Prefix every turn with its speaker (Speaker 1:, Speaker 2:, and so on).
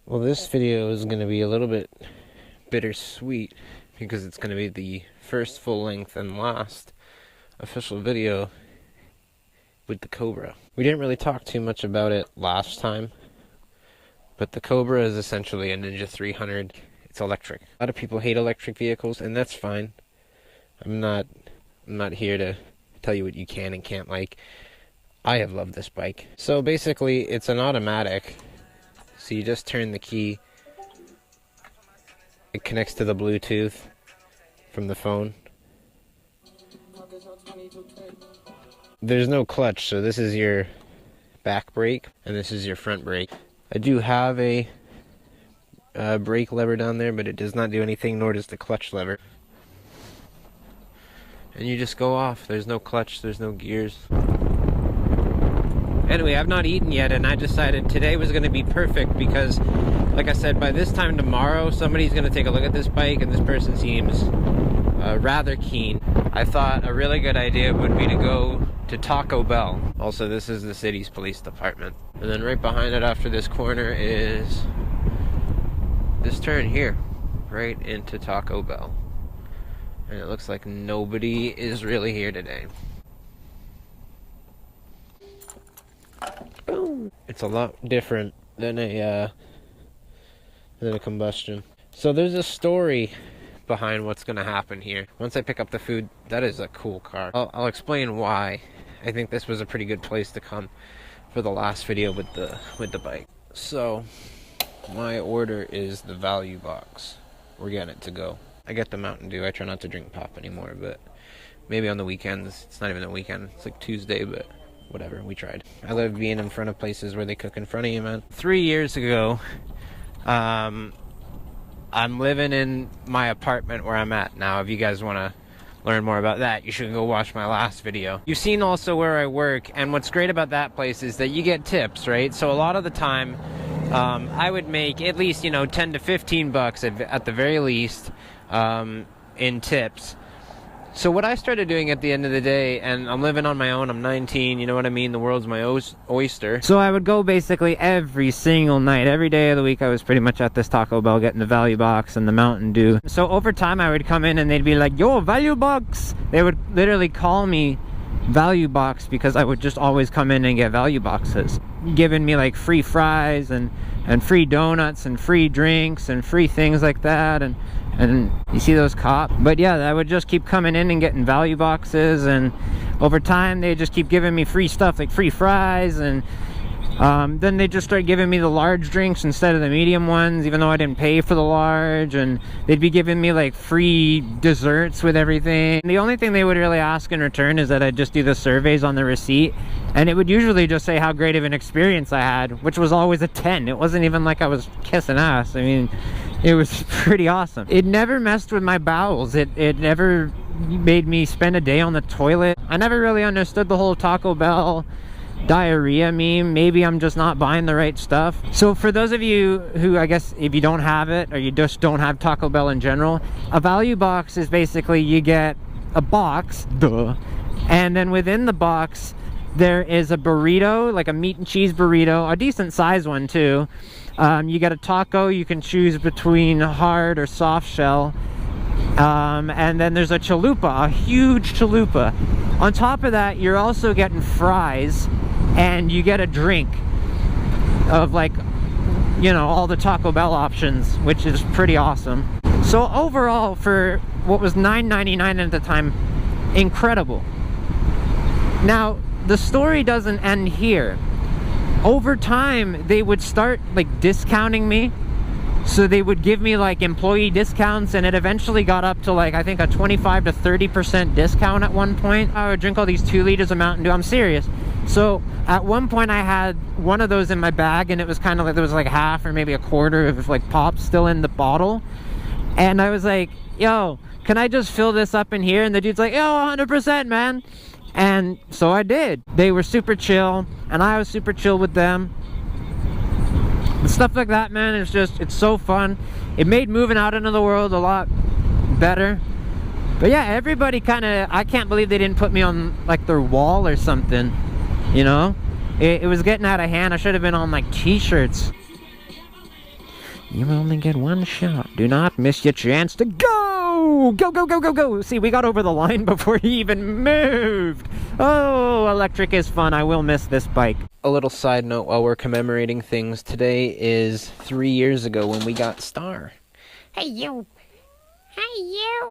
Speaker 1: Well, this video is going to be a little bit bittersweet because it's going to be the first full-length and last official video with the Cobra. We didn't really talk too much about it last time, but the Cobra is essentially a Ninja 300. It's electric. A lot of people hate electric vehicles, and that's fine. I'm not here to tell you what you can and can't like. I have loved this bike. So basically, it's an automatic. So you just turn the key. It connects to the Bluetooth from the phone. There's no clutch, so this is your back brake and this is your front brake. I do have a brake lever down there, but it does not do anything, nor does the clutch lever. And you just go off. There's no clutch, there's no gears. Anyway, I've not eaten yet, and I decided today was going to be perfect because, like I said, by this time tomorrow, somebody's going to take a look at this bike, and this person seems rather keen. I thought a really good idea would be to go to Taco Bell. Also, this is the city's police department. And then right behind it after this corner is this turn here, right into Taco Bell. And it looks like nobody is really here today. Boom. It's a lot different than a combustion. So there's a story behind what's going to happen here. Once I pick up the food, that is a cool car. I'll explain why I think this was a pretty good place to come for the last video with the bike. So my order is the value box. We're getting it to go. I get the Mountain Dew. I try not to drink pop anymore, but maybe on the weekends. It's not even a weekend. It's like Tuesday, but whatever, we tried. I love being in front of places where they cook in front of you, man. 3 years ago, I'm living in my apartment where I'm at now. If you guys want to learn more about that, you should go watch my last video. You've seen also where I work, and what's great about that place is that you get tips, right? So a lot of the time, I would make at least, 10 to 15 bucks at the very least in tips. So what I started doing at the end of the day, and I'm living on my own, I'm 19, you know what I mean, the world's my oyster. So I would go basically every single night, every day of the week I was pretty much at this Taco Bell getting the value box and the Mountain Dew. So over time I would come in and they'd be like, yo, value box! They would literally call me value box because I would just always come in and get value boxes. Giving me like free fries and free donuts and free drinks and free things like that, and you see those cops. But yeah, I would just keep coming in and getting value boxes, and over time they just keep giving me free stuff like free fries, and then they just start giving me the large drinks instead of the medium ones, even though I didn't pay for the large, and they'd be giving me like free desserts with everything. The only thing they would really ask in return is that I'd just do the surveys on the receipt, and it would usually just say how great of an experience I had, which was always a 10. It wasn't even like I was kissing ass. I mean, it was pretty awesome. It never messed with my bowels. It never made me spend a day on the toilet. I never really understood the whole Taco Bell diarrhea meme. Maybe I'm just not buying the right stuff. So for those of you who, I guess, if you don't have it or you just don't have Taco Bell in general, a value box is basically you get a box, duh, and then within the box there is a burrito, like a meat and cheese burrito, a decent size one too. You get a taco, you can choose between hard or soft shell. And then there's a chalupa, a huge chalupa. On top of that, you're also getting fries, and you get a drink of like, all the Taco Bell options, which is pretty awesome. So overall, for what was $9.99 at the time, incredible. Now, the story doesn't end here. Over time, they would start like discounting me. So they would give me like employee discounts, and it eventually got up to like, I think a 25 to 30% discount at one point. I would drink all these 2 liters of Mountain Dew. I'm serious. So at one point I had one of those in my bag, and it was kind of like, there was like half or maybe a quarter of like pop still in the bottle. And I was like, yo, can I just fill this up in here? And the dude's like, yo, 100%, man. And so I did. They were super chill, and I was super chill with them. And stuff like that, man, it's so fun. It made moving out into the world a lot better. But yeah, everybody I can't believe they didn't put me on like their wall or something, It was getting out of hand. I should have been on like t-shirts.
Speaker 2: You only get one shot. Do not miss your chance to go! Go, go, go, go, go! See, we got over the line before he even moved! Oh, electric is fun. I will miss this bike.
Speaker 1: A little side note while we're commemorating things, today is 3 years ago when we got Star.
Speaker 3: Hey, you. Hey, you.